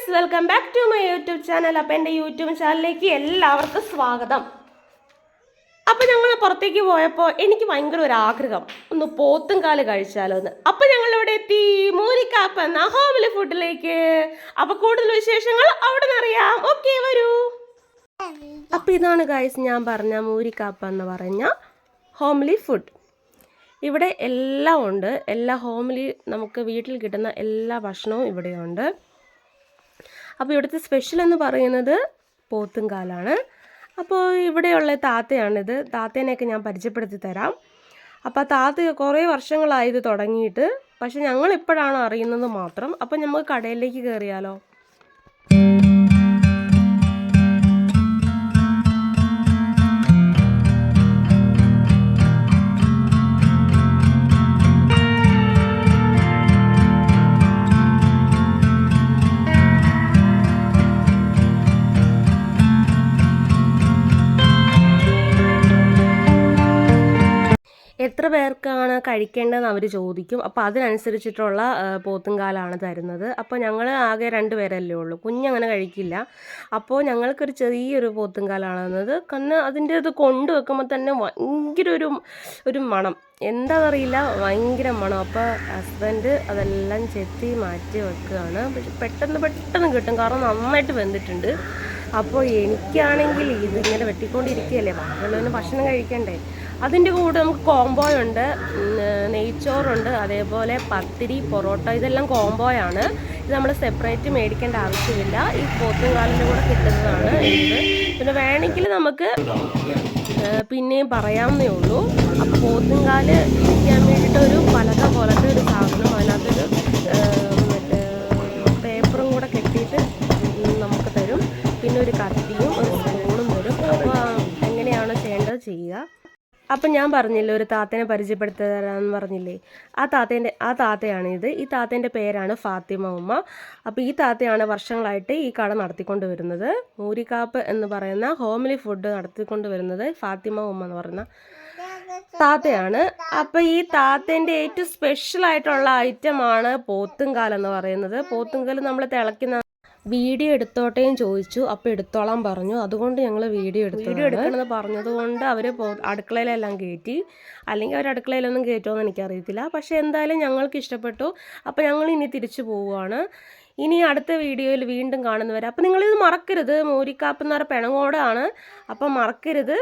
Guys, welcome back to my YouTube channel. അപ്പോൾ എൻ്റെ YouTube ചാനലിലേക്ക് എല്ലാവർക്കും സ്വാഗതം. അപ്പോൾ ഞങ്ങൾ പുറത്തേക്ക് പോയപ്പോൾ എനിക്ക് ഭയങ്കര ഒരു ആഗ്രഹം, ഒന്ന് പോത്തുംകാല് കഴിച്ചാലോ എന്ന്. അപ്പോൾ ഞങ്ങൾ ഇവിടെ എത്തി മൂരിക്കാപ്പ് എന്ന ഹോംലി ഫുഡിലേക്ക്. അപ്പോൾ കൂടുതൽ വിശേഷങ്ങൾ അവിടെ നിന്ന് അറിയാം. ഓക്കെ, വരൂ. അപ്പോൾ ഇതാണ് ഗൈസ് ഞാൻ പറഞ്ഞ മൂരിക്കാപ്പ് എന്ന് പറഞ്ഞ ഹോംലി ഫുഡ്. ഇവിടെ എല്ലാം ഉണ്ട്. എല്ലാ ഹോംലി നമുക്ക് വീട്ടിൽ കിട്ടുന്ന എല്ലാ ഭക്ഷണവും ഇവിടെയുണ്ട്. അപ്പോൾ ഇവിടുത്തെ സ്പെഷ്യൽ എന്ന് പറയുന്നത് പോത്തുംകാലാണ്. അപ്പോൾ ഇവിടെയുള്ള താത്തയാണിത്. താത്തേനെയൊക്കെ ഞാൻ പരിചയപ്പെടുത്തി തരാം. അപ്പോൾ ആ താത്ത കുറേ വർഷങ്ങളായി ഇത് തുടങ്ങിയിട്ട്, പക്ഷെ ഞങ്ങളിപ്പോഴാണ് അറിയുന്നത് മാത്രം. അപ്പോൾ നമുക്ക് കടയിലേക്ക് കയറിയാലോ? എത്ര പേർക്കാണ് കഴിക്കേണ്ടതെന്ന് അവർ ചോദിക്കും. അപ്പോൾ അതിനനുസരിച്ചിട്ടുള്ള പോത്തുംകാലാണ് തരുന്നത്. അപ്പോൾ ഞങ്ങൾ ആകെ 2 പേരല്ലേ ഉള്ളൂ, കുഞ്ഞങ്ങനെ കഴിക്കില്ല. അപ്പോൾ ഞങ്ങൾക്കൊരു ചെറിയൊരു പോത്തുംകാലാണ് തന്നത്. കാരണം അതിൻ്റെ ഇത് കൊണ്ട് വെക്കുമ്പോൾ തന്നെ ഭയങ്കര ഒരു മണം, എന്താണെന്നറിയില്ല, ഭയങ്കര മണം. അപ്പോൾ ഹസ്ബൻഡ് അതെല്ലാം ചെത്തി മാറ്റി വെക്കുകയാണ്. പക്ഷെ പെട്ടെന്ന് കിട്ടും, കാരണം നന്നായിട്ട് വെന്തിട്ടുണ്ട്. അപ്പോൾ എനിക്കാണെങ്കിൽ ഇതിങ്ങനെ വെട്ടിക്കൊണ്ടിരിക്കുകയല്ലേ, ബാക്കിയുള്ളവന് ഭക്ഷണം കഴിക്കണ്ടേ. അതിൻ്റെ കൂടെ നമുക്ക് കോംബോയുണ്ട്, നെയ്ച്ചോറുണ്ട്, അതേപോലെ പത്തിരി, പൊറോട്ട, ഇതെല്ലാം കോംബോയാണ്. ഇത് നമ്മൾ സെപ്പറേറ്റ് മേടിക്കേണ്ട ആവശ്യമില്ല. ഈ പോത്തുംകാലിൻ്റെ കൂടെ കിട്ടുന്നതാണ് ഇത്. പിന്നെ വേണമെങ്കിൽ നമുക്ക് പിന്നെയും പറയാവുന്നേ ഉള്ളൂ. അപ്പോൾ പോത്തുംകാല് ഇരിക്കാൻ വേണ്ടിയിട്ട് ഒരു പലക പോലത്തെ ഒരു സാധനം, അതിനകത്തൊരു മറ്റേ പേപ്പറും കൂടെ കെട്ടിയിട്ട് നമുക്ക് തരും. പിന്നെ ഒരു കത്തിയും ഒരു സ്പൂണും തരും. അപ്പോൾ എങ്ങനെയാണോ ചെയ്യേണ്ടത് ചെയ്യുക. അപ്പം ഞാൻ പറഞ്ഞില്ലേ, ഒരു താത്തേനെ പരിചയപ്പെടുത്തി തരാമെന്ന് പറഞ്ഞില്ലേ, ആ താത്തയാണിത്. ഈ താത്തേൻ്റെ പേരാണ് ഫാത്തിമ ഉമ്മ. അപ്പോൾ ഈ താത്തയാണ് വർഷങ്ങളായിട്ട് ഈ കട നടത്തിക്കൊണ്ട് വരുന്നത്. മൂരിക്കാപ്പ് എന്ന് പറയുന്ന ഹോംലി ഫുഡ് നടത്തിക്കൊണ്ട് വരുന്നത് ഫാത്തിമ ഉമ്മ എന്ന് പറയുന്ന താത്തയാണ്. അപ്പോൾ ഈ താത്തേൻ്റെ ഏറ്റവും സ്പെഷ്യലായിട്ടുള്ള ഐറ്റമാണ് പോത്തുംകാലെന്ന് പറയുന്നത്. പോത്തുംകാല് നമ്മൾ തിളയ്ക്കുന്ന വീഡിയോ എടുത്തോട്ടേയും ചോദിച്ചു. അപ്പോൾ എടുത്തോളാൻ പറഞ്ഞു. അതുകൊണ്ട് ഞങ്ങൾ വീഡിയോ എടുക്കണമെന്ന് പറഞ്ഞതുകൊണ്ട് അവർ അടുക്കളയിലെല്ലാം കയറ്റി. അല്ലെങ്കിൽ അവർ അടുക്കളയിലൊന്നും കയറ്റുമെന്ന് എനിക്കറിയത്തില്ല. പക്ഷേ എന്തായാലും ഞങ്ങൾക്ക് ഇഷ്ടപ്പെട്ടു. അപ്പോൾ ഞങ്ങൾ ഇനി തിരിച്ചു പോവുകയാണ്. ഇനി അടുത്ത വീഡിയോയിൽ വീണ്ടും കാണുന്നവരെ. അപ്പോൾ നിങ്ങളിത് മറക്കരുത്. മൂരിക്കാപ്പ് എന്ന് പറഞ്ഞ പെണങ്ങോടാണ്. അപ്പം മറക്കരുത്.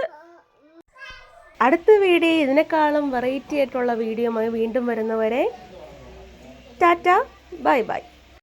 അടുത്ത വീഡിയോ ഇതിനേക്കാളും വെറൈറ്റി ആയിട്ടുള്ള വീഡിയോയുമായി വീണ്ടും വരുന്നവരെ ടാറ്റ, ബൈ ബൈ.